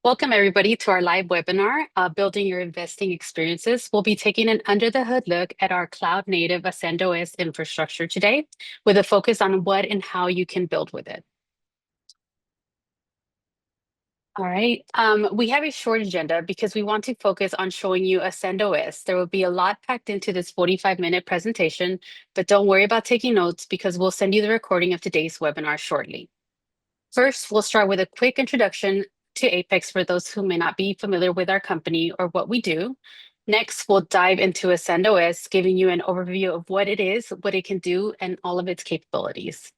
Welcome, everybody, to our live webinar, Building Your Investing Experiences. We'll be taking an under the hood look at our cloud native AscendOS infrastructure today, with a focus on what and how you can build with it. All right, we have a short agenda because we want to focus on showing you AscendOS. There will be a lot packed into this 45-minute presentation, but don't worry about taking notes because we'll send you the recording of today's webinar shortly. First, we'll start with a quick introduction to Apex for those who may not be familiar with our company or what we do. Next, we'll dive into AscendOS, giving you an overview of what it is, what it can do, and all of its capabilities.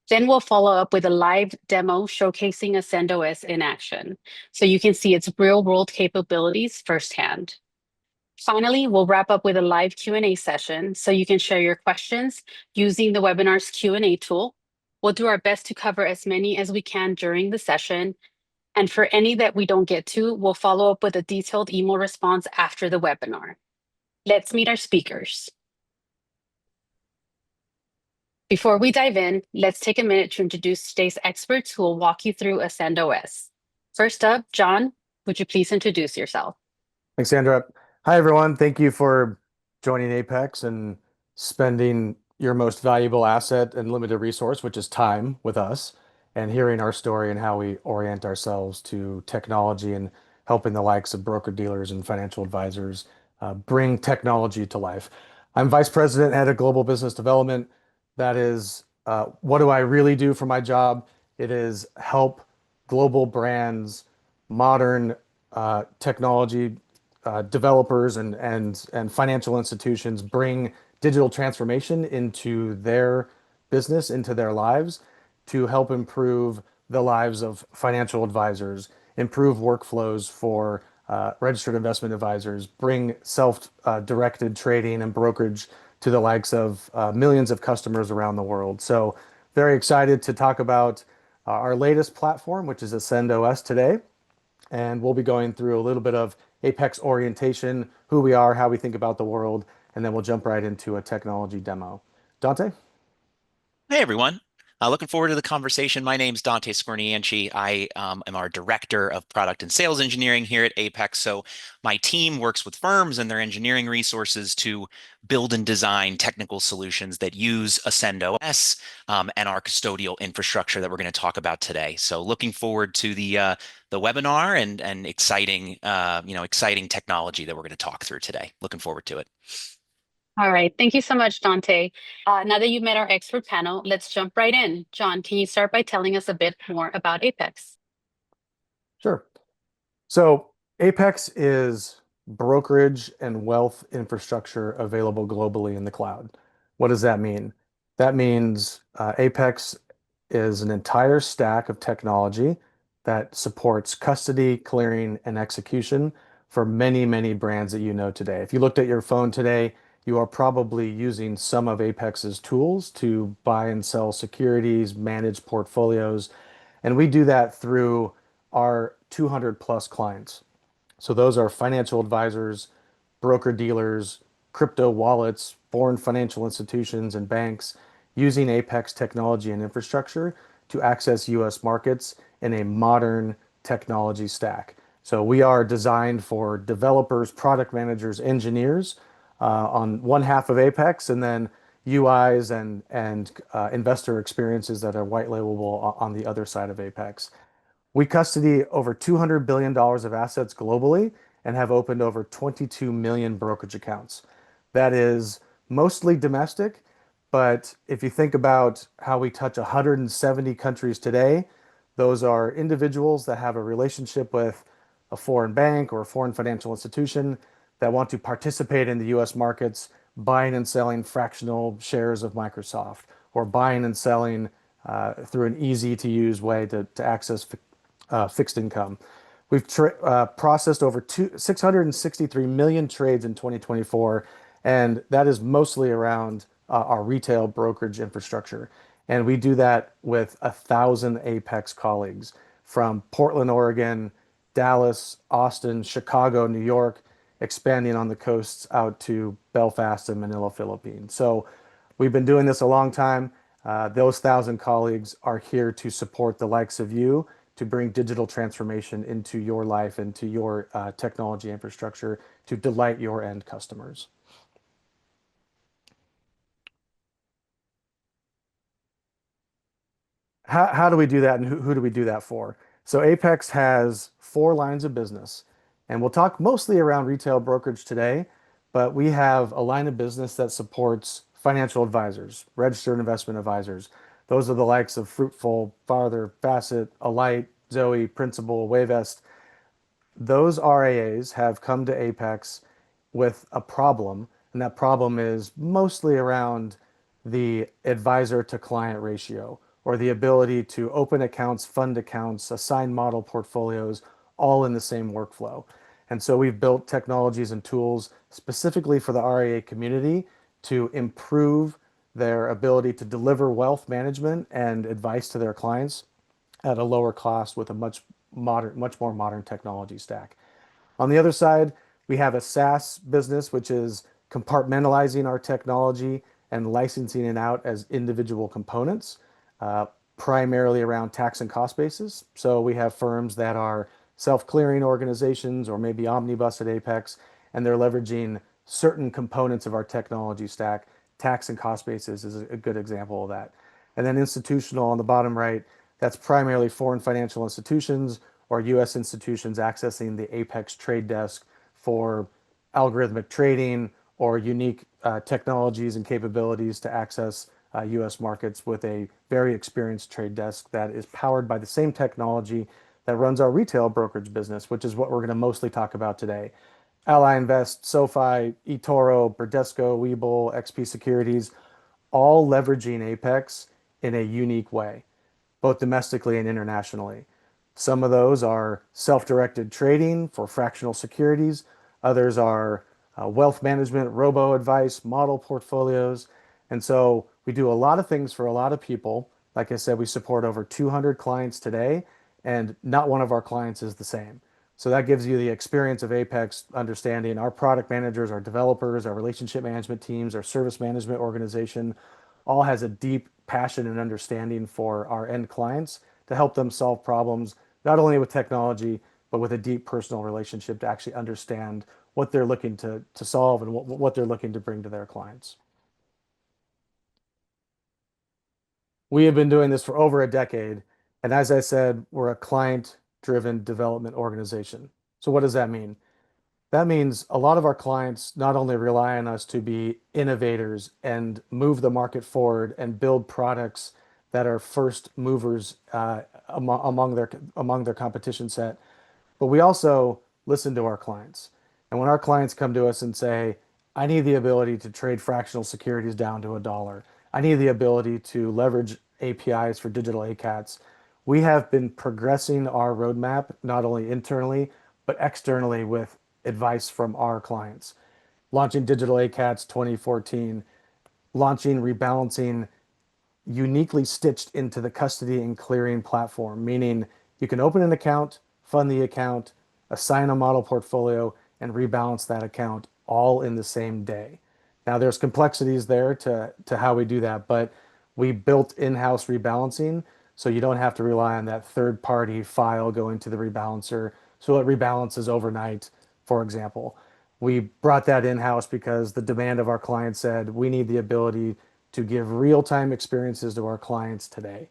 Then we'll follow up with a live demo showcasing AscendOS in action, so you can see its real-world capabilities firsthand. Finally, we'll wrap up with a live Q&A session so you can share your questions using the webinar's Q&A tool. We'll do our best to cover as many as we can during the session. And for any that we don't get to, we'll follow up with a detailed email response after the webinar. Let's meet our speakers. Before we dive in, let's take a minute to introduce today's experts who will walk you through AscendOS. First up, John, would you please introduce yourself? Thanks, Sandra. Hi, everyone. Thank you for joining Apex and spending your most valuable asset and limited resource, which is time, with us, and hearing our story and how we orient ourselves to technology and helping the likes of broker-dealers and financial advisors bring technology to life. I'm Vice President, Head of Global Business Development. That is, what do I really do for my job? It is help global brands, modern technology developers and financial institutions bring digital transformation into their business, into their lives, to help improve the lives of financial advisors, improve workflows for registered investment advisors, bring self-directed trading and brokerage to the likes of millions of customers around the world. So very excited to talk about our latest platform, which is AscendOS today. And we'll be going through a little bit of Apex orientation, who we are, how we think about the world, and then we'll jump right into a technology demo. Dante? Hey, everyone. Looking forward to the conversation. My name's Dante Scornianchi. I am our Director of Product and Sales Engineering here at Apex. So my team works with firms and their engineering resources to build and design technical solutions that use AscendOS and our custodial infrastructure that we're going to talk about today. So looking forward to the webinar and exciting exciting technology that we're going to talk through today. Looking forward to it. All right, thank you so much, Dante. Now that you've met our expert panel, let's jump right in. John, can you start by telling us a bit more about Apex? Sure. So Apex is brokerage and wealth infrastructure available globally in the cloud. What does that mean? That means Apex is an entire stack of technology that supports custody, clearing, and execution for many, many brands that you know today. If you looked at your phone today, you are probably using some of Apex's tools to buy and sell securities, manage portfolios, and we do that through our 200 plus clients. So those are financial advisors, broker dealers, crypto wallets, foreign financial institutions, and banks using Apex technology and infrastructure to access US markets in a modern technology stack. So we are designed for developers, product managers, engineers on one half of Apex, and then UIs and investor experiences that are white labelable on the other side of Apex. We custody over $200 billion of assets globally and have opened over 22 million brokerage accounts. That is mostly domestic, but if you think about how we touch 170 countries today, those are individuals that have a relationship with a foreign bank or a foreign financial institution that want to participate in the US markets, buying and selling fractional shares of Microsoft, or buying and selling through an easy to use way to access fixed income. We've processed over 663 million trades in 2024, and that is mostly around our retail brokerage infrastructure. And we do that with 1,000 Apex colleagues from Portland, Oregon, Dallas, Austin, Chicago, New York, expanding on the coasts out to Belfast and Manila, Philippines. So we've been doing this a long time. Those 1,000 colleagues are here to support the likes of you to bring digital transformation into your life and to your technology infrastructure to delight your end customers. How do we do that and who do we do that for? So Apex has four lines of business, and we'll talk mostly around retail brokerage today, but we have a line of business that supports financial advisors, registered investment advisors. Those are the likes of Fruitful, Farther, Facet, Alight, Zoe, Principal, Wavest. Those RAAs have come to Apex with a problem, and that problem is mostly around the advisor to client ratio or the ability to open accounts, fund accounts, assign model portfolios, all in the same workflow. And so we've built technologies and tools specifically for the RIA community to improve their ability to deliver wealth management and advice to their clients at a lower cost with a much more modern technology stack. On the other side, we have a SaaS business, which is compartmentalizing our technology and licensing it out as individual components, uh, primarily around tax and cost basis. So we have firms that are self-clearing organizations or maybe omnibus at Apex, and they're leveraging certain components of our technology stack. Tax and cost basis is a good example of that. And then institutional on the bottom right, that's primarily foreign financial institutions or US institutions accessing the Apex trade desk for algorithmic trading or unique technologies and capabilities to access US markets with a very experienced trade desk that is powered by the same technology that runs our retail brokerage business, which is what we're going to mostly talk about today. Ally Invest, SoFi, eToro, Bradesco, Webull, XP Securities, all leveraging Apex in a unique way, both domestically and internationally. Some of those are self-directed trading for fractional securities. Others are wealth management, robo advice, model portfolios. And so we do a lot of things for a lot of people. Like I said, we support over 200 clients today, and not one of our clients is the same. So that gives you the experience of Apex understanding our product managers, our developers, our relationship management teams, our service management organization all has a deep passion and understanding for our end clients to help them solve problems, not only with technology, but with a deep personal relationship to actually understand what they're looking to solve and what they're looking to bring to their clients. We have been doing this for over a decade. And as I said, we're a client-driven development organization. So what does that mean? That means a lot of our clients not only rely on us to be innovators and move the market forward and build products that are first movers among their competition set, but we also listen to our clients. And when our clients come to us and say, I need the ability to trade fractional securities down to $1, I need the ability to leverage APIs for digital ACATs, we have been progressing our roadmap not only internally, but externally with advice from our clients. Launching digital ACATs 2014, launching rebalancing uniquely stitched into the custody and clearing platform, meaning you can open an account, fund the account, assign a model portfolio, and rebalance that account all in the same day. Now, there's complexities there to how we do that, but we built in-house rebalancing so you don't have to rely on that third-party file going to the rebalancer so it rebalances overnight, for example. We brought that in-house because the demand of our clients said we need the ability to give real-time experiences to our clients today.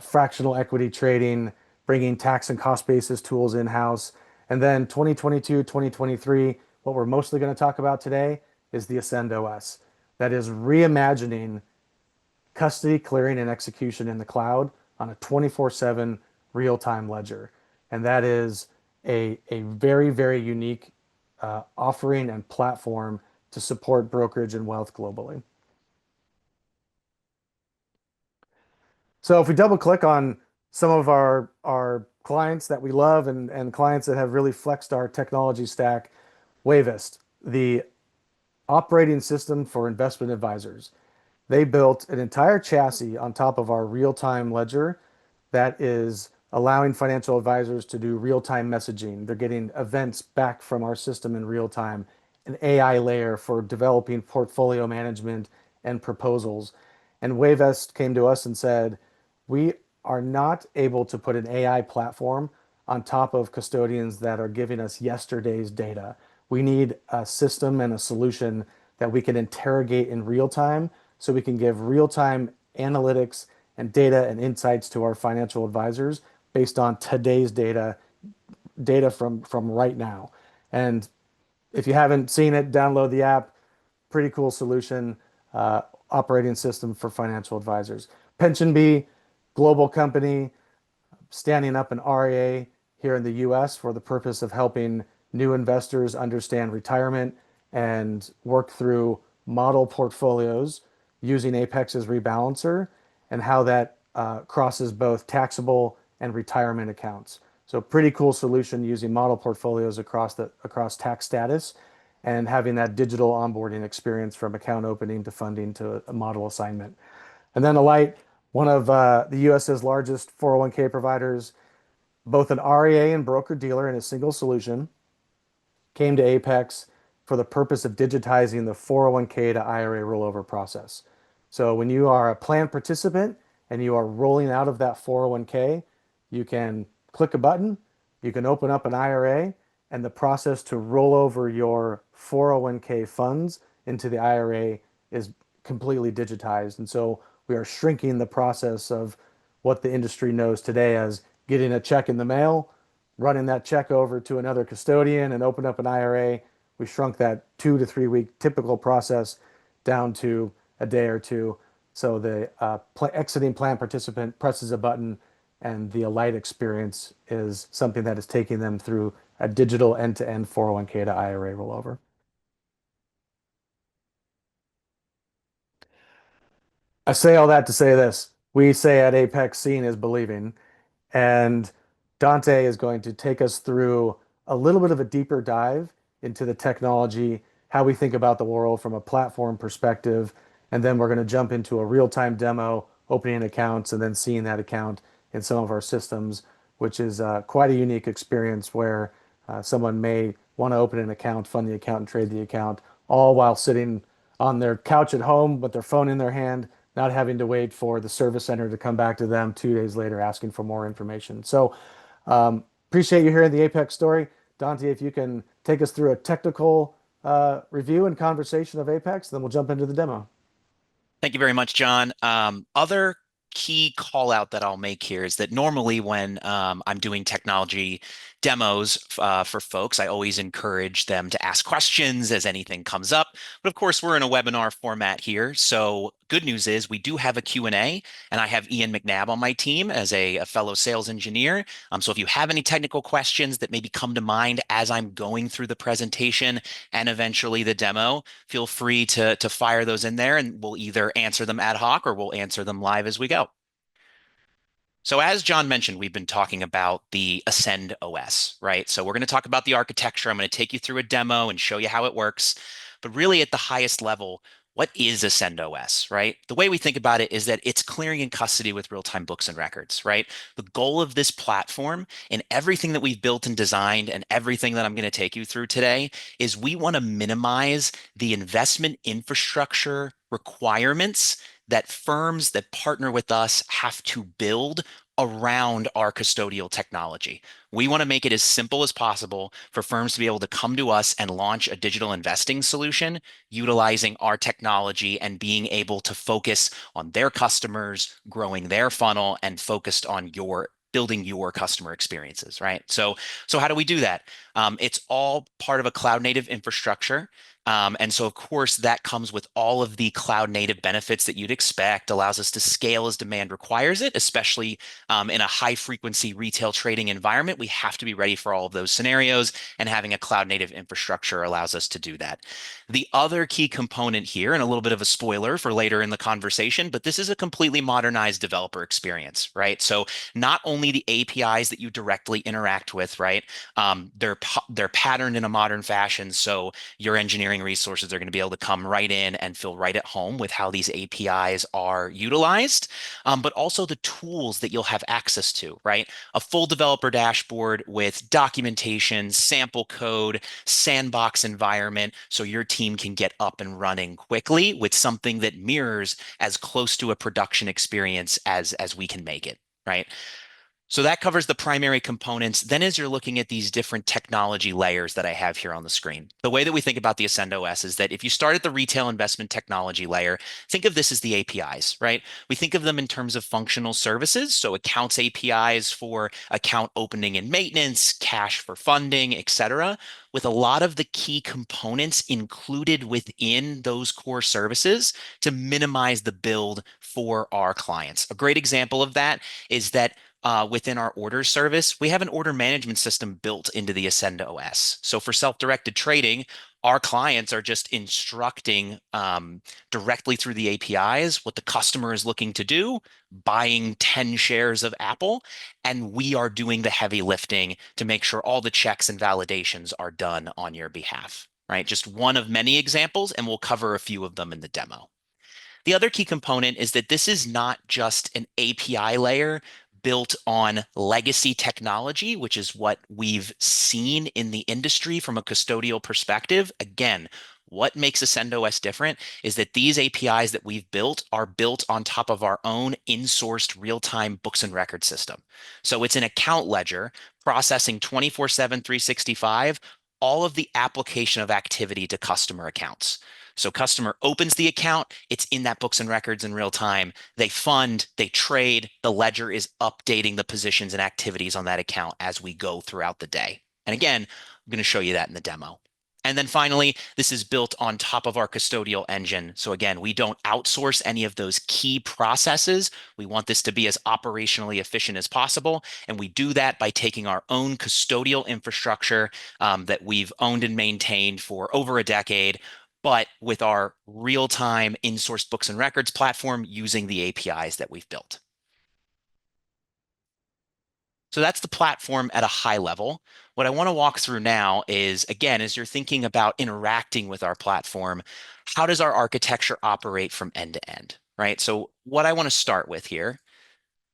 Fractional equity trading, bringing tax and cost basis tools in-house. And then 2022, 2023, what we're mostly going to talk about today is the AscendOS. That is reimagining custody, clearing, and execution in the cloud on a 24/7 real-time ledger. And that is a very, very unique offering and platform to support brokerage and wealth globally. So if we double click on some of our clients that we love and clients that have really flexed our technology stack, Wavest, the operating system for investment advisors. They built an entire chassis on top of our real-time ledger that is allowing financial advisors to do real-time messaging. They're getting events back from our system in real time, an AI layer for developing portfolio management and proposals. And Wavest came to us and said, we are not able to put an AI platform on top of custodians that are giving us yesterday's data. We need a system and a solution that we can interrogate in real time so we can give real time analytics and data and insights to our financial advisors based on today's data from right now. And if you haven't seen it, download the app. Pretty cool solution, operating system for financial advisors. PensionBee, global company, standing up an RIA here in the US for the purpose of helping new investors understand retirement and work through model portfolios using Apex's rebalancer and how that crosses both taxable and retirement accounts. So pretty cool solution using model portfolios across tax status and having that digital onboarding experience from account opening to funding to a model assignment. And then Alight, one of the US's largest 401k providers, both an RIA and broker dealer in a single solution, came to Apex for the purpose of digitizing the 401k to IRA rollover process. So when you are a plan participant and you are rolling out of that 401k, you can click a button, you can open up an IRA, and the process to roll over your 401k funds into the IRA is completely digitized. And so we are shrinking the process of what the industry knows today as getting a check in the mail, running that check over to another custodian and open up an IRA. We shrunk that 2 to 3 week typical process down to a day or two. So the exiting plan participant presses a button and the Alight experience is something that is taking them through a digital end-to-end 401k to IRA rollover. I say all that to say this. We say at Apex, seeing is believing. And Dante is going to take us through a little bit of a deeper dive into the technology, how we think about the world from a platform perspective. And then we're going to jump into a real-time demo, opening accounts, and then seeing that account in some of our systems, which is quite a unique experience where someone may want to open an account, fund the account, and trade the account, all while sitting on their couch at home with their phone in their hand, not having to wait for the service center to come back to them 2 days later asking for more information. So appreciate you hearing the Apex story. Dante, if you can take us through a technical review and conversation of Apex, then we'll jump into the demo. Thank you very much, John. Other key call out that I'll make here is that normally when I'm doing technology demos for folks, I always encourage them to ask questions as anything comes up. But of course, we're in a webinar format here. So good news is we do have a Q&A, and I have Ian McNabb on my team as a fellow sales engineer. So if you have any technical questions that maybe come to mind as I'm going through the presentation and eventually the demo, feel free to fire those in there and we'll either answer them ad hoc or we'll answer them live as we go. So as John mentioned, we've been talking about the AscendOS, right? So we're going to talk about the architecture. I'm going to take you through a demo and show you how it works. But really at the highest level, what is AscendOS, right? The way we think about it is that it's clearing and custody with real-time books and records, right? The goal of this platform and everything that we've built and designed and everything that I'm going to take you through today is we want to minimize the investment infrastructure requirements that firms that partner with us have to build around our custodial technology. We want to make it as simple as possible for firms to be able to come to us and launch a digital investing solution utilizing our technology and being able to focus on their customers, growing their funnel, and focused on building your customer experiences, right? So how do we do that? It's all part of a cloud native infrastructure. And so, of course, that comes with all of the cloud native benefits that you'd expect, allows us to scale as demand requires it, especially in a high frequency retail trading environment. We have to be ready for all of those scenarios, and having a cloud native infrastructure allows us to do that. The other key component here, and a little bit of a spoiler for later in the conversation, but this is a completely modernized developer experience, right? So not only the APIs that you directly interact with, right? They're patterned in a modern fashion. So your engineering resources are going to be able to come right in and feel right at home with how these APIs are utilized, but also the tools that you'll have access to, right? A full developer dashboard with documentation, sample code, sandbox environment, so your team can get up and running quickly with something that mirrors as close to a production experience as we can make it. right? So that covers the primary components. Then as you're looking at these different technology layers that I have here on the screen, the way that we think about the AscendOS is that if you start at the retail investment technology layer, think of this as the APIs, right? We think of them in terms of functional services. So accounts APIs for account opening and maintenance, cash for funding, et cetera, with a lot of the key components included within those core services to minimize the build for our clients. A great example of that is that within our order service, we have an order management system built into the AscendOS. So for self-directed trading, our clients are just instructing directly through the APIs what the customer is looking to do, buying 10 shares of Apple, and we are doing the heavy lifting to make sure all the checks and validations are done on your behalf, right? Just one of many examples, and we'll cover a few of them in the demo. The other key component is that this is not just an API layer built on legacy technology, which is what we've seen in the industry from a custodial perspective. Again, what makes AscendOS different is that these APIs that we've built are built on top of our own in-sourced real-time books and record system. So it's an account ledger processing 24/7, 365, all of the application of activity to customer accounts. So customer opens the account, it's in that books and records in real time. They fund, they trade, the ledger is updating the positions and activities on that account as we go throughout the day. And again, I'm going to show you that in the demo. And then finally, this is built on top of our custodial engine. So again, we don't outsource any of those key processes. We want this to be as operationally efficient as possible. And we do that by taking our own custodial infrastructure that we've owned and maintained for over a decade, but with our real-time in-source books and records platform using the APIs that we've built. So that's the platform at a high level. What I want to walk through now is, again, as you're thinking about interacting with our platform, how does our architecture operate from end to end, right? So what I want to start with here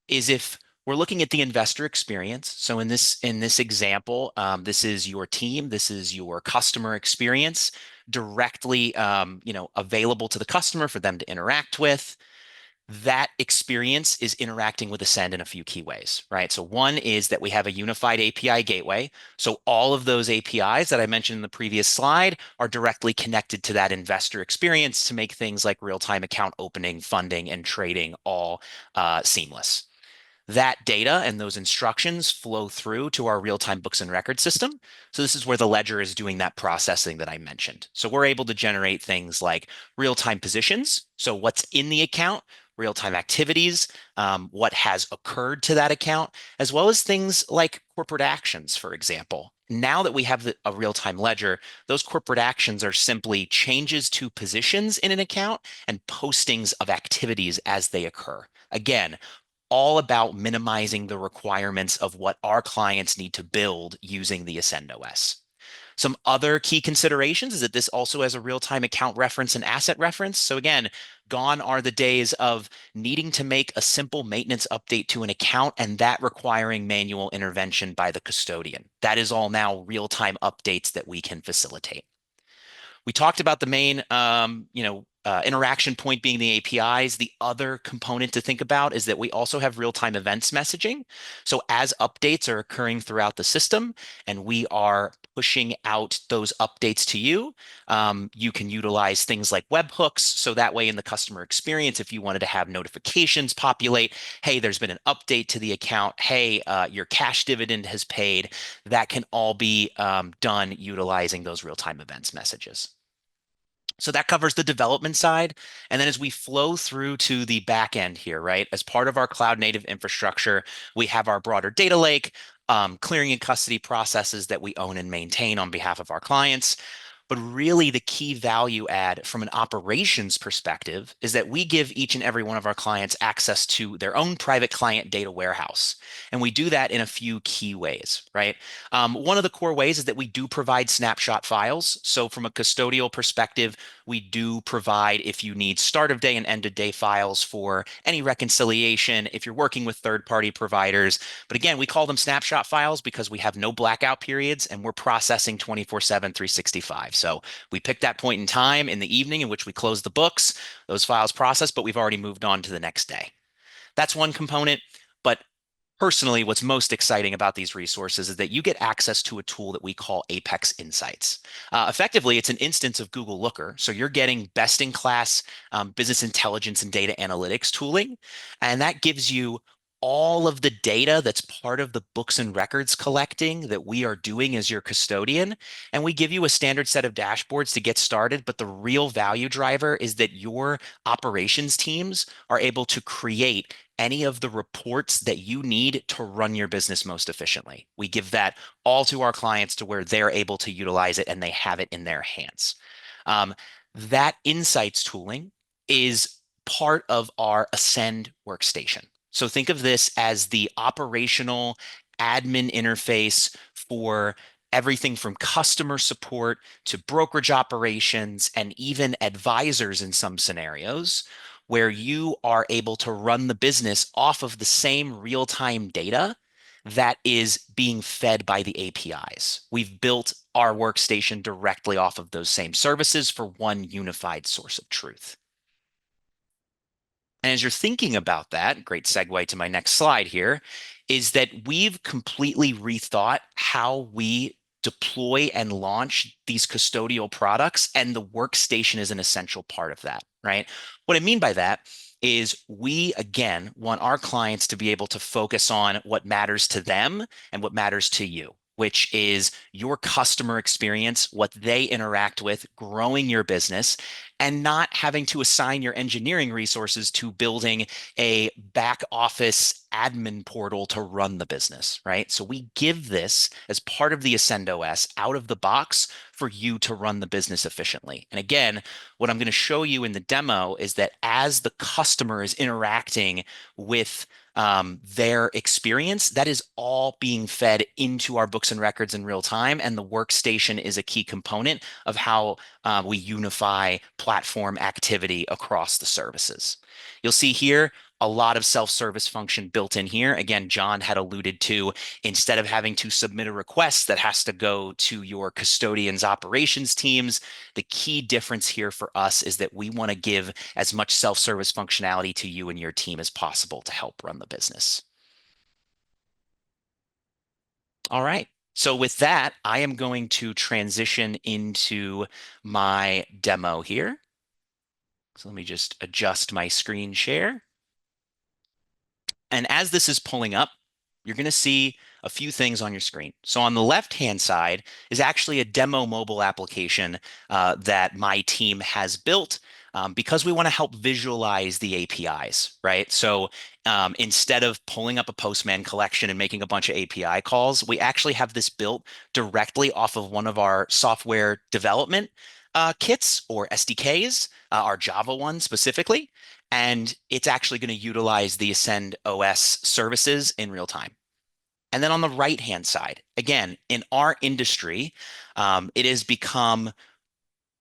is if we're looking at the investor experience. So in this example, this is your team, this is your customer experience directly, available to the customer for them to interact with. That experience is interacting with Ascend in a few key ways, right? So one is that we have a unified API gateway. So all of those APIs that I mentioned in the previous slide are directly connected to that investor experience to make things like real-time account opening, funding, and trading all seamless. That data and those instructions flow through to our real-time books and record system. So this is where the ledger is doing that processing that I mentioned. So we're able to generate things like real-time positions. So what's in the account, real-time activities, what has occurred to that account, as well as things like corporate actions, for example. Now that we have a real-time ledger, those corporate actions are simply changes to positions in an account and postings of activities as they occur. Again, all about minimizing the requirements of what our clients need to build using the AscendOS. Some other key considerations is that this also has a real-time account reference and asset reference. So again, gone are the days of needing to make a simple maintenance update to an account and that requiring manual intervention by the custodian. That is all now real-time updates that we can facilitate. We talked about the main, interaction point being the APIs. The other component to think about is that we also have real-time events messaging. So as updates are occurring throughout the system and we are pushing out those updates to you, you can utilize things like webhooks. So that way in the customer experience, if you wanted to have notifications populate, hey, there's been an update to the account. Hey, your cash dividend has paid. That can all be done utilizing those real-time events messages. So that covers the development side. And then as we flow through to the back end here, right, as part of our cloud native infrastructure, we have our broader data lake, clearing and custody processes that we own and maintain on behalf of our clients. But really, the key value add from an operations perspective is that we give each and every one of our clients access to their own private client data warehouse. And we do that in a few key ways, right? One of the core ways is that we do provide snapshot files. So from a custodial perspective, we do provide, if you need start of day and end of day files for any reconciliation, if you're working with third-party providers. But again, we call them snapshot files because we have no blackout periods and we're processing 24/7, 365. So we pick that point in time in the evening in which we close the books, those files process, but we've already moved on to the next day. That's one component. But personally, what's most exciting about these resources is that you get access to a tool that we call Apex Insights. Effectively, it's an instance of Google Looker. So you're getting best in class business intelligence and data analytics tooling. And that gives you all of the data that's part of the books and records collecting that we are doing as your custodian. And we give you a standard set of dashboards to get started. But the real value driver is that your operations teams are able to create any of the reports that you need to run your business most efficiently. We give that all to our clients to where they're able to utilize it and they have it in their hands. Um, that insights tooling is part of our Ascend workstation. So think of this as the operational admin interface for everything from customer support to brokerage operations and even advisors in some scenarios, where you are able to run the business off of the same real-time data that is being fed by the APIs. We've built our workstation directly off of those same services for one unified source of truth. And as you're thinking about that, great segue to my next slide here, is that we've completely rethought how we deploy and launch these custodial products, and the workstation is an essential part of that, right? What I mean by that is we, again, want our clients to be able to focus on what matters to them and what matters to you, which is your customer experience, what they interact with, growing your business, and not having to assign your engineering resources to building a back office admin portal to run the business, right? So we give this as part of the AscendOS out of the box for you to run the business efficiently. And again, what I'm going to show you in the demo is that as the customer is interacting with their experience, that is all being fed into our books and records in real time. And the workstation is a key component of how we unify platform activity across the services. You'll see here a lot of self-service function built in here. Again, John had alluded to, instead of having to submit a request that has to go to your custodian's operations teams, the key difference here for us is that we want to give as much self-service functionality to you and your team as possible to help run the business. All right. So with that, I am going to transition into my demo here. So let me just adjust my screen share. And as this is pulling up, you're going to see a few things on your screen. So on the left-hand side is actually a demo mobile application that my team has built because we want to help visualize the APIs, right? So instead of pulling up a Postman collection and making a bunch of API calls, we actually have this built directly off of one of our software development kits or SDKs, our Java one specifically. And it's actually going to utilize the AscendOS services in real time. And then on the right-hand side, again, in our industry, it has become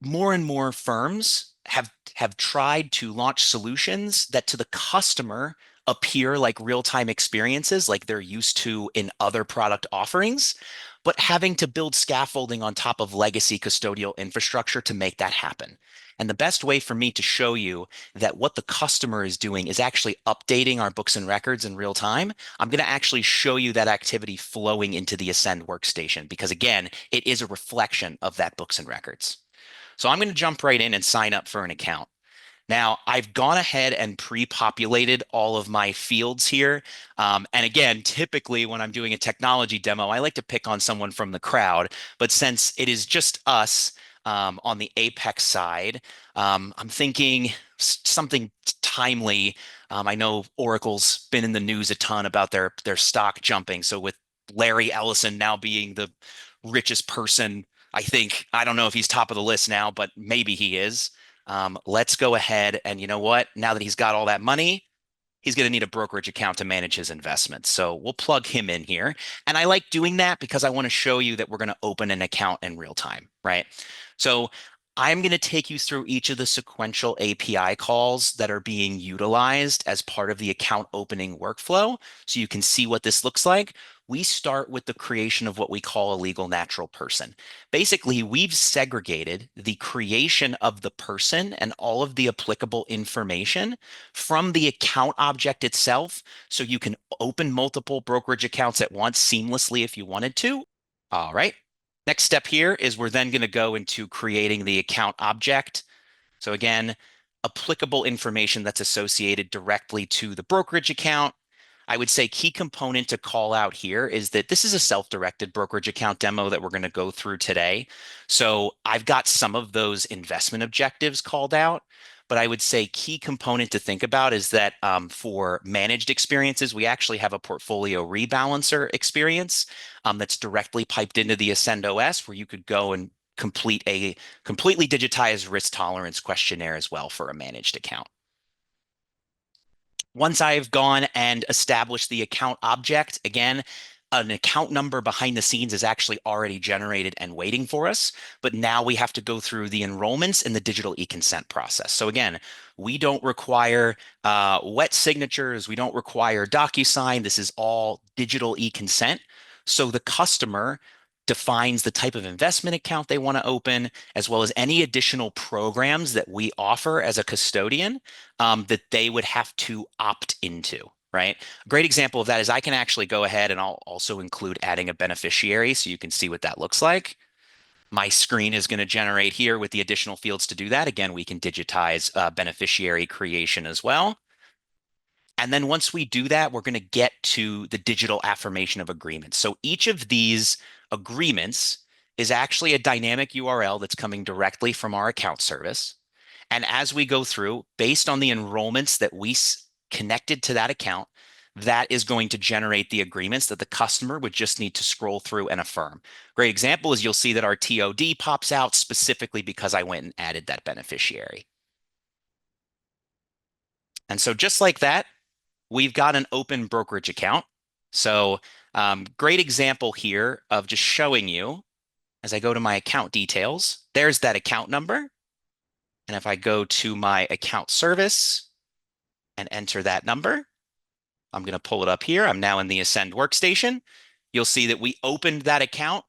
more and more firms have tried to launch solutions that to the customer appear like real-time experiences like they're used to in other product offerings, but having to build scaffolding on top of legacy custodial infrastructure to make that happen. And the best way for me to show you that what the customer is doing is actually updating our books and records in real time, I'm going to actually show you that activity flowing into the Ascend workstation, because again, it is a reflection of that books and records. So I'm going to jump right in and sign up for an account. Now, I've gone ahead and pre-populated all of my fields here. And again, typically when I'm doing a technology demo, I like to pick on someone from the crowd. But since it is just us on the Apex side, I'm thinking something timely. I know Oracle's been in the news a ton about their stock jumping. So with Larry Ellison now being the richest person, I don't know if he's top of the list now, but maybe he is. Let's go ahead and you know what? Now that he's got all that money, he's going to need a brokerage account to manage his investments. So we'll plug him in here. And I like doing that because I want to show you that we're going to open an account in real time, right? So I'm going to take you through each of the sequential API calls that are being utilized as part of the account opening workflow so you can see what this looks like. We start with the creation of what we call a legal natural person. Basically, we've segregated the creation of the person and all of the applicable information from the account object itself so you can open multiple brokerage accounts at once seamlessly if you wanted to. All right. Next step here is we're then going to go into creating the account object. So again, applicable information that's associated directly to the brokerage account. I would say key component to call out here is that this is a self-directed brokerage account demo that we're going to go through today. So I've got some of those investment objectives called out, but I would say key component to think about is that for managed experiences, we actually have a portfolio rebalancer experience that's directly piped into the AscendOS where you could go and complete a completely digitized risk tolerance questionnaire as well for a managed account. Once I've gone and established the account object, again, an account number behind the scenes is actually already generated and waiting for us. But now we have to go through the enrollments and the digital e-consent process. So again, we don't require wet signatures. We don't require DocuSign. This is all digital e-consent. So the customer defines the type of investment account they want to open, as well as any additional programs that we offer as a custodian that they would have to opt into, right? A great example of that is I can actually go ahead and I'll also include adding a beneficiary so you can see what that looks like. My screen is going to generate here with the additional fields to do that. Again, we can digitize beneficiary creation as well. And then once we do that, we're going to get to the digital affirmation of agreements. So each of these agreements is actually a dynamic URL that's coming directly from our account service. And as we go through, based on the enrollments that we connected to that account, that is going to generate the agreements that the customer would just need to scroll through and affirm. Great example is you'll see that our TOD pops out specifically because I went and added that beneficiary. And so just like that, we've got an open brokerage account. So great example here of just showing you as I go to my account details, there's that account number. And if I go to my account service and enter that number, I'm going to pull it up here. I'm now in the Ascend workstation. You'll see that we opened that account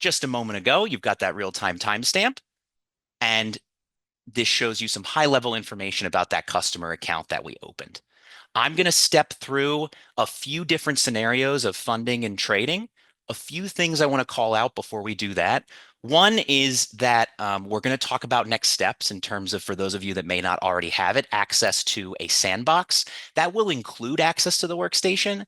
just a moment ago. You've got that real-time timestamp. And this shows you some high-level information about that customer account that we opened. I'm going to step through a few different scenarios of funding and trading. A few things I want to call out before we do that. One is that we're going to talk about next steps in terms of, for those of you that may not already have it, access to a sandbox. That will include access to the workstation,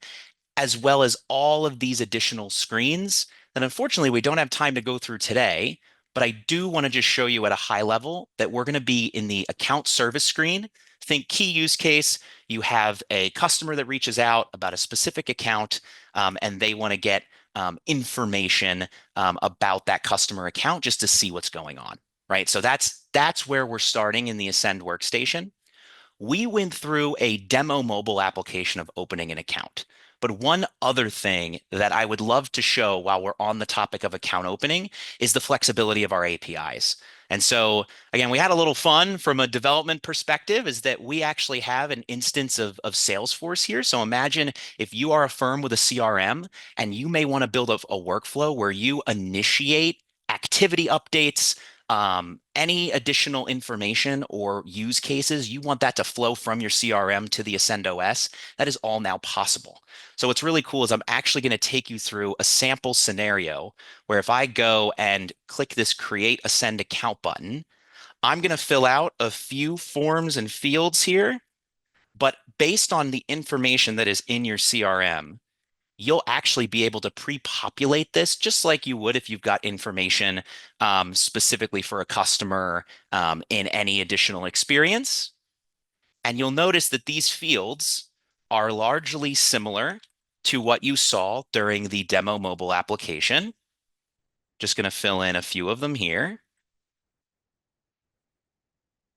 as well as all of these additional screens that unfortunately we don't have time to go through today. But I do want to just show you at a high level that we're going to be in the account service screen. Think key use case. You have a customer that reaches out about a specific account and they want to get information about that customer account just to see what's going on, right? So that's where we're starting in the Ascend workstation. We went through a demo mobile application of opening an account. But one other thing that I would love to show while we're on the topic of account opening is the flexibility of our APIs. And so, again, we had a little fun from a development perspective is that we actually have an instance of Salesforce here. So imagine if you are a firm with a CRM and you may want to build a workflow where you initiate activity updates, any additional information or use cases, you want that to flow from your CRM to the AscendOS. That is all now possible. So what's really cool is I'm actually going to take you through a sample scenario where if I go and click this Create Ascend Account button, I'm going to fill out a few forms and fields here, but based on the information that is in your CRM, you'll actually be able to pre-populate this just like you would if you've got information specifically for a customer in any additional experience. And you'll notice that these fields are largely similar to what you saw during the demo mobile application. Just going to fill in a few of them here.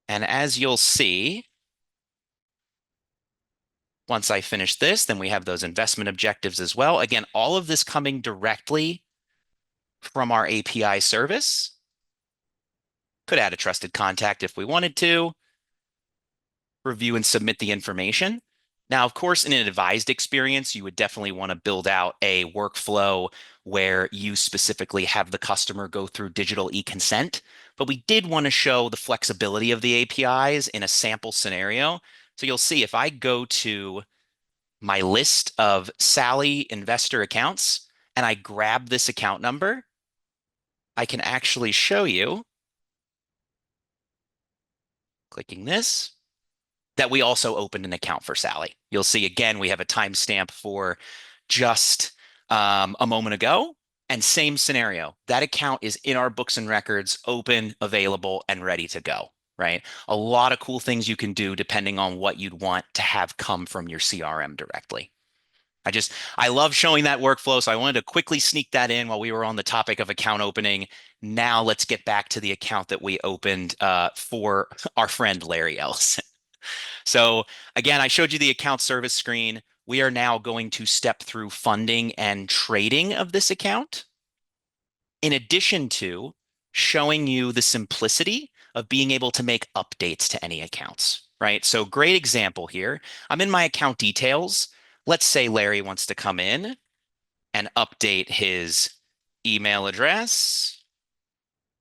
And as you'll see, once I finish this, then we have those investment objectives as well. Again, all of this coming directly from our API service. Could add a trusted contact if we wanted to, review and submit the information. Now, of course, in an advised experience, you would definitely want to build out a workflow where you specifically have the customer go through digital e-consent. But we did want to show the flexibility of the APIs in a sample scenario. So you'll see if I go to my list of Sally investor accounts and I grab this account number, I can actually show you, clicking this, that we also opened an account for Sally. You'll see again, we have a timestamp for just a moment ago. And same scenario, that account is in our books and records, open, available, and ready to go, right? A lot of cool things you can do depending on what you'd want to have come from your CRM directly. I love showing that workflow. So I wanted to quickly sneak that in while we were on the topic of account opening. Now let's get back to the account that we opened for our friend Larry Ellison. So again, I showed you the account service screen. We are now going to step through funding and trading of this account, in addition to showing you the simplicity of being able to make updates to any accounts, right? So great example here. I'm in my account details. Let's say Larry wants to come in and update his email address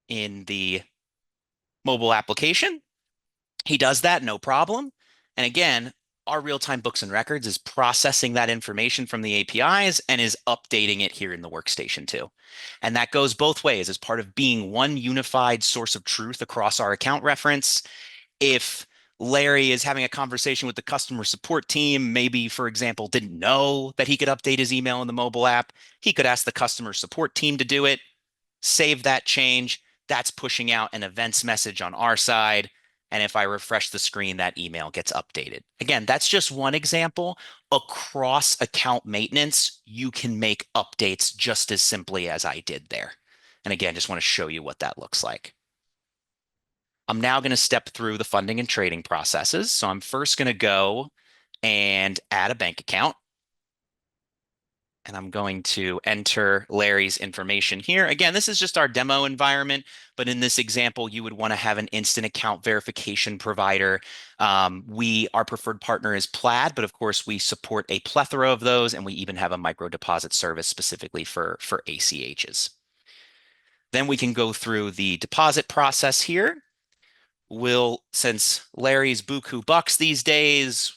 in the mobile application. He does that, no problem. And again, our real-time books and records is processing that information from the APIs and is updating it here in the workstation too. And that goes both ways as part of being one unified source of truth across our account reference. If Larry is having a conversation with the customer support team, maybe, for example, didn't know that he could update his email in the mobile app, he could ask the customer support team to do it, save that change. That's pushing out an events message on our side. And if I refresh the screen, that email gets updated. Again, that's just one example. Across account maintenance, you can make updates just as simply as I did there. And again, just want to show you what that looks like. I'm now going to step through the funding and trading processes. So I'm first going to go and add a bank account. And I'm going to enter Larry's information here. Again, this is just our demo environment, but in this example, you would want to have an instant account verification provider. Our preferred partner is Plaid, but of course we support a plethora of those, and we even have a micro deposit service specifically for ACHs. Then we can go through the deposit process here. Since Larry's buku bucks these days,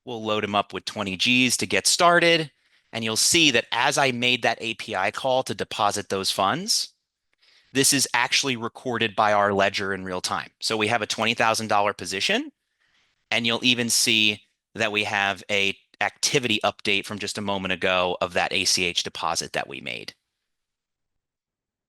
we'll load him up with 20 Gs to get started. And you'll see that as I made that API call to deposit those funds, this is actually recorded by our ledger in real time. So we have a $20,000 position, and you'll even see that we have a activity update from just a moment ago of that ACH deposit that we made.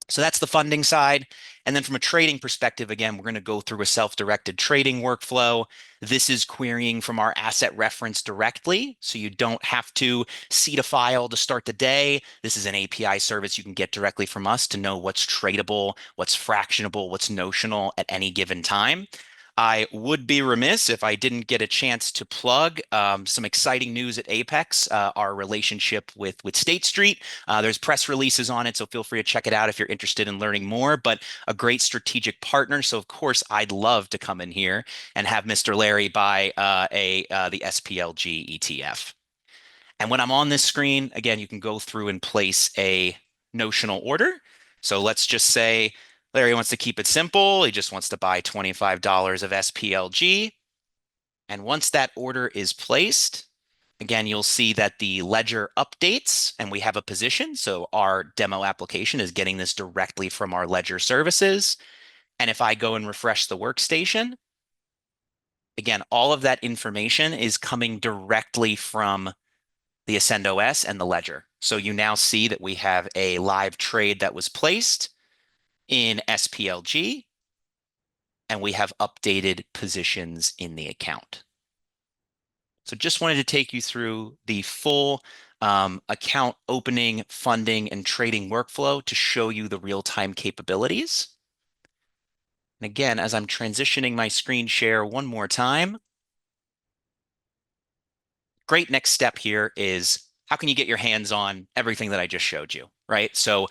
So that's the funding side. And then from a trading perspective, again, we're going to go through a self-directed trading workflow. This is querying from our asset reference directly, so you don't have to seed a file to start the day. This is an API service you can get directly from us to know what's tradable, what's fractionable, what's notional at any given time. I would be remiss if I didn't get a chance to plug some exciting news at Apex, our relationship with State Street. There's press releases on it, so feel free to check it out if you're interested in learning more, but a great strategic partner. So of course, I'd love to come in here and have Mr. Larry buy the SPLG ETF. And when I'm on this screen, again, you can go through and place a notional order. So let's just say Larry wants to keep it simple. He just wants to buy $25 of SPLG. And once that order is placed, again, you'll see that the ledger updates and we have a position. So our demo application is getting this directly from our ledger services. And if I go and refresh the workstation, again, all of that information is coming directly from the AscendOS and the ledger. So you now see that we have a live trade that was placed in SPLG, and we have updated positions in the account. So just wanted to take you through the full account opening, funding, and trading workflow to show you the real-time capabilities. And again, as I'm transitioning my screen share one more time, great next step here is how can you get your hands on everything that I just showed you, right? So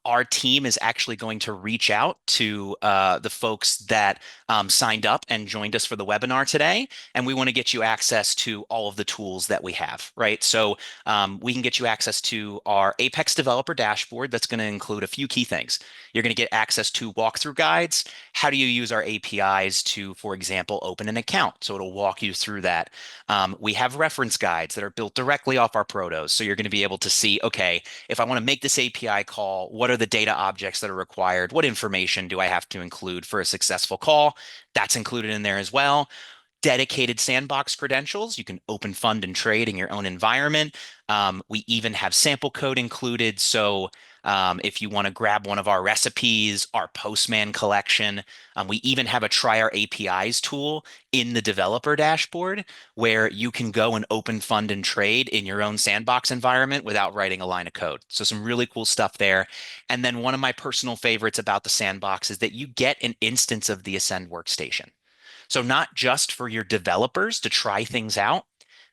our team is actually going to reach out to the folks that signed up and joined us for the webinar today, and we want to get you access to all of the tools that we have, right? So we can get you access to our Apex developer dashboard that's going to include a few key things. You're going to get access to walkthrough guides. How do you use our APIs to, for example, open an account? So it'll walk you through that. We have reference guides that are built directly off our protos. So you're going to be able to see, okay, if I want to make this API call, what are the data objects that are required? What information do I have to include for a successful call? That's included in there as well. Dedicated sandbox credentials. You can open, fund, and trade in your own environment. We even have sample code included. So if you want to grab one of our recipes, our Postman collection, we even have a try our APIs tool in the developer dashboard where you can go and open, fund, and trade in your own sandbox environment without writing a line of code. So some really cool stuff there. And then one of my personal favorites about the sandbox is that you get an instance of the Ascend workstation. So not just for your developers to try things out,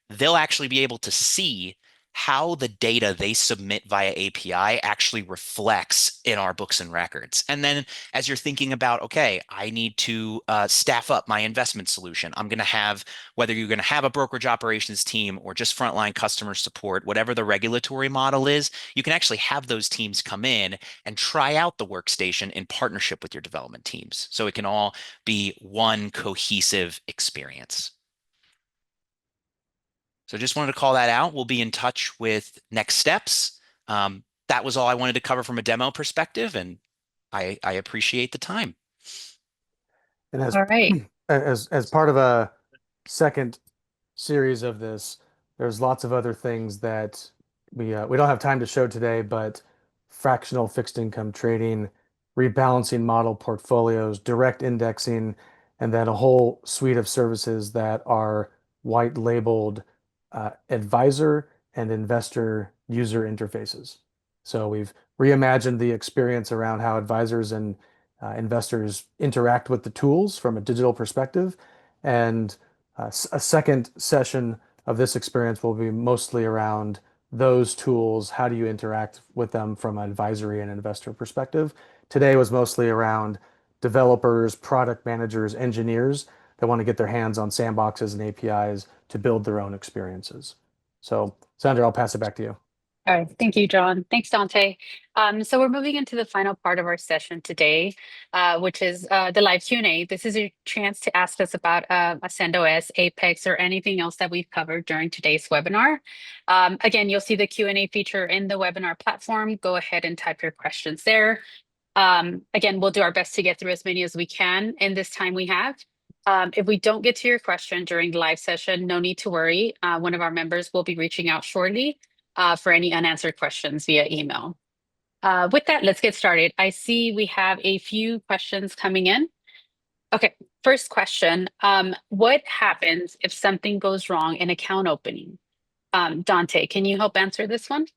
they'll actually be able to see how the data they submit via API actually reflects in our books and records. And then as you're thinking about, okay, I need to staff up my investment solution, I'm going to have, whether you're going to have a brokerage operations team or just frontline customer support, whatever the regulatory model is, you can actually have those teams come in and try out the workstation in partnership with your development teams. So it can all be one cohesive experience. So just wanted to call that out. We'll be in touch with next steps. That was all I wanted to cover from a demo perspective, and I appreciate the time. And as All right. as part of a second series of this, there's lots of other things that we don't have time to show today, but fractional fixed income trading, rebalancing model portfolios, direct indexing, and then a whole suite of services that are white labeled advisor and investor user interfaces. So we've reimagined the experience around how advisors and investors interact with the tools from a digital perspective. And a second session of this experience will be mostly around those tools. How do you interact with them from an advisory and investor perspective? Today was mostly around developers, product managers, engineers that want to get their hands on sandboxes and APIs to build their own experiences. So, Sandra, I'll pass it back to you. All right. Thank you, John. Thanks, Dante. So we're moving into the final part of our session today, which is the live Q&A. This is your chance to ask us about AscendOS, Apex, or anything else that we've covered during today's webinar. Again, you'll see the Q&A feature in the webinar platform. Go ahead and type your questions there. Again, we'll do our best to get through as many as we can in this time we have. If we don't get to your question during the live session, no need to worry. One of our members will be reaching out shortly for any unanswered questions via email. With that, let's get started. I see we have a few questions coming in. Okay, first question. What happens if something goes wrong in account opening? Dante, can you help answer this one?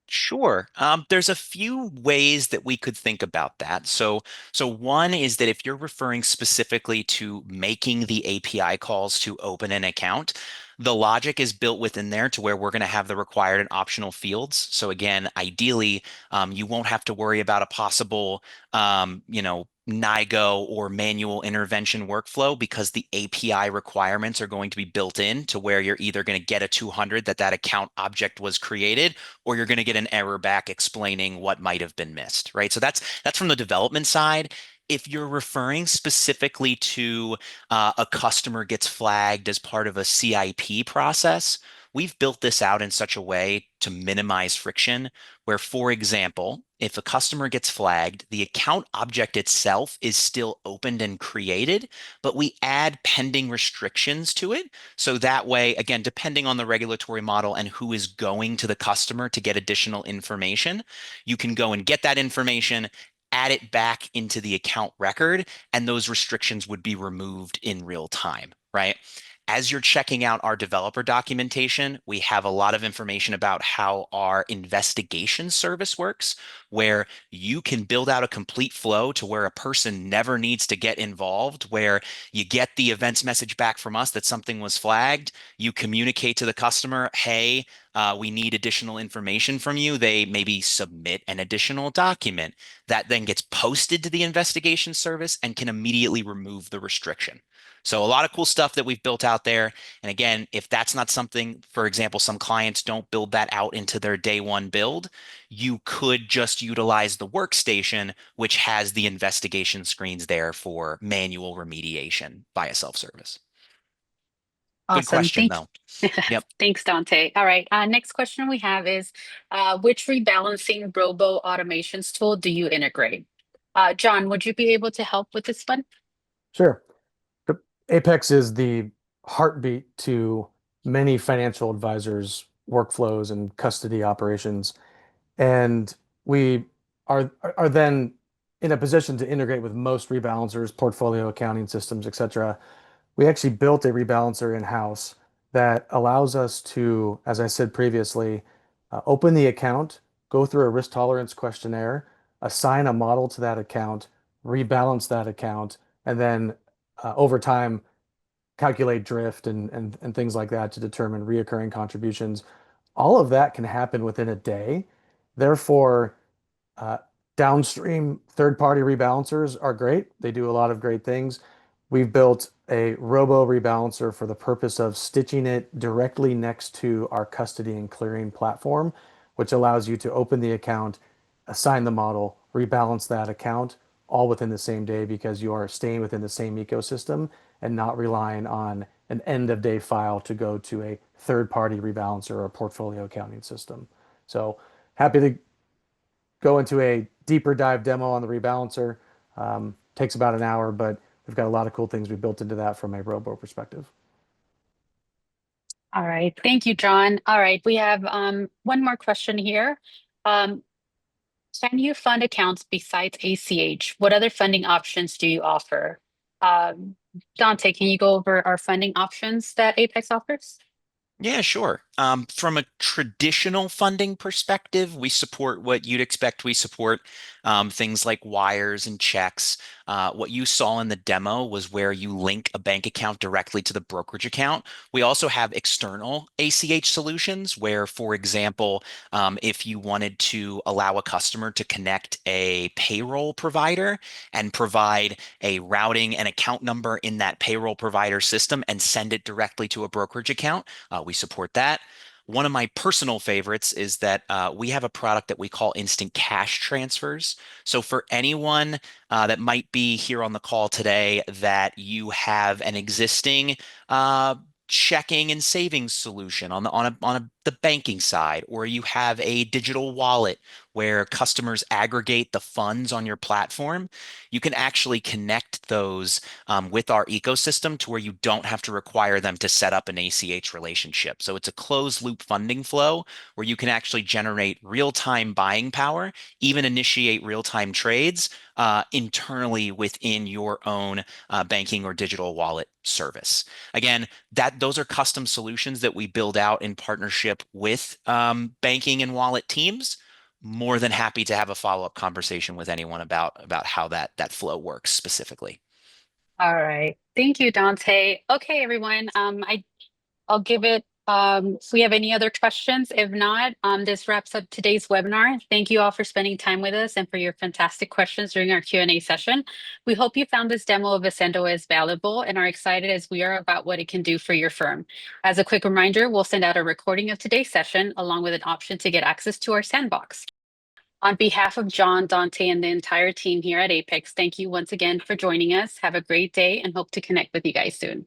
Sure. There's a few ways that we could think about that. So one is that if you're referring specifically to making the API calls to open an account, the logic is built within there to where we're going to have the required and optional fields. So again, ideally, you won't have to worry about a possible, NIGO or manual intervention workflow because the API requirements are going to be built in to where you're either going to get a 200 that account object was created, or you're going to get an error back explaining what might have been missed, right? So that's from the development side. If you're referring specifically to a customer gets flagged as part of a CIP process, we've built this out in such a way to minimize friction where, for example, if a customer gets flagged, the account object itself is still opened and created, but we add pending restrictions to it. So that way, again, depending on the regulatory model and who is going to the customer to get additional information, you can go and get that information, add it back into the account record, and those restrictions would be removed in real time, right? As you're checking out our developer documentation, we have a lot of information about how our investigation service works, where you can build out a complete flow to where a person never needs to get involved, where you get the events message back from us that something was flagged, you communicate to the customer, hey, we need additional information from you, they maybe submit an additional document that then gets posted to the investigation service and can immediately remove the restriction. So a lot of cool stuff that we've built out there. And again, if that's not something, for example, some clients don't build that out into their day one build, you could just utilize the workstation, which has the investigation screens there for manual remediation via self-service. Good Awesome. question, though. Yep. Thanks, Dante. All right. Next question we have is, which rebalancing robo automations tool do you integrate? John, would you be able to help with this one? Sure. Apex is the heartbeat to many financial advisors' workflows and custody operations. And we are then in a position to integrate with most rebalancers, portfolio accounting systems, etc. We actually built a rebalancer in-house that allows us to, as I said previously, open the account, go through a risk tolerance questionnaire, assign a model to that account, rebalance that account, and then over time calculate drift and things like that to determine reoccurring contributions. All of that can happen within a day. Therefore, uh, downstream third-party rebalancers are great. They do a lot of great things. We've built a robo rebalancer for the purpose of stitching it directly next to our custody and clearing platform, which allows you to open the account, assign the model, rebalance that account all within the same day because you are staying within the same ecosystem and not relying on an end of day file to go to a third party rebalancer or portfolio accounting system. So happy to go into a deeper dive demo on the rebalancer. Takes about an hour, but we've got a lot of cool things we built into that from a robo perspective. All right. Thank you, John. All right. We have one more question here. Um, can you fund accounts besides ACH? What other funding options do you offer? Um, Dante, can you go over our funding options that Apex offers? Yeah, sure. From a traditional funding perspective, we support what you'd expect we support, things like wires and checks. What you saw in the demo was where you link a bank account directly to the brokerage account. We also have external ACH solutions where, for example, if you wanted to allow a customer to connect a payroll provider and provide a routing and account number in that payroll provider system and send it directly to a brokerage account, we support that. One of my personal favorites is that we have a product that we call instant cash transfers. So for anyone that might be here on the call today, that you have an existing checking and savings solution on the banking side, or you have a digital wallet where customers aggregate the funds on your platform, you can actually connect those with our ecosystem to where you don't have to require them to set up an ACH relationship. So it's a closed loop funding flow where you can actually generate real-time buying power, even initiate real-time trades internally within your own banking or digital wallet service. Again, those are custom solutions that we build out in partnership with banking and wallet teams. More than happy to have a follow-up conversation with anyone about how that flow works specifically. All right. Thank you, Dante. Okay, everyone. I'll give it, if we have any other questions. If not, this wraps up today's webinar. Thank you all for spending time with us and for your fantastic questions during our Q&A session. We hope you found this demo of AscendOS valuable and are excited as we are about what it can do for your firm. As a quick reminder, we'll send out a recording of today's session along with an option to get access to our sandbox. On behalf of John, Dante, and the entire team here at Apex, thank you once again for joining us. Have a great day and hope to connect with you guys soon.